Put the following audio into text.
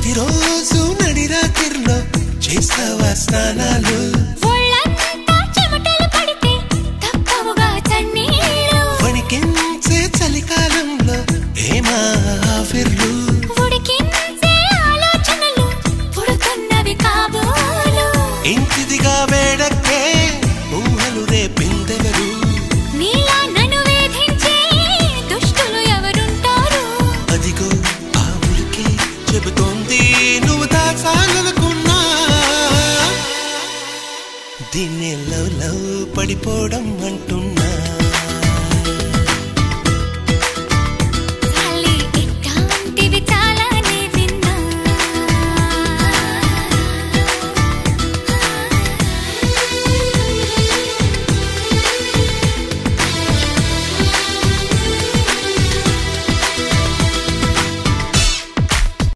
ప్రతిరోజు నడిరాత్రిలో చేస్తావా స్నానాలు వణికించే చలికాలంలో ఏమా ఆఫర్లు ఇంటిదిగా వేడక్కే ఊహలు రేపిందెవరు అదిగో ఆ ఉలికే చెబుతోంది నువ్వు దాచాలనుకున్నా దీన్ని లవ్ లవ్ పడిపోవడం అంటున్నా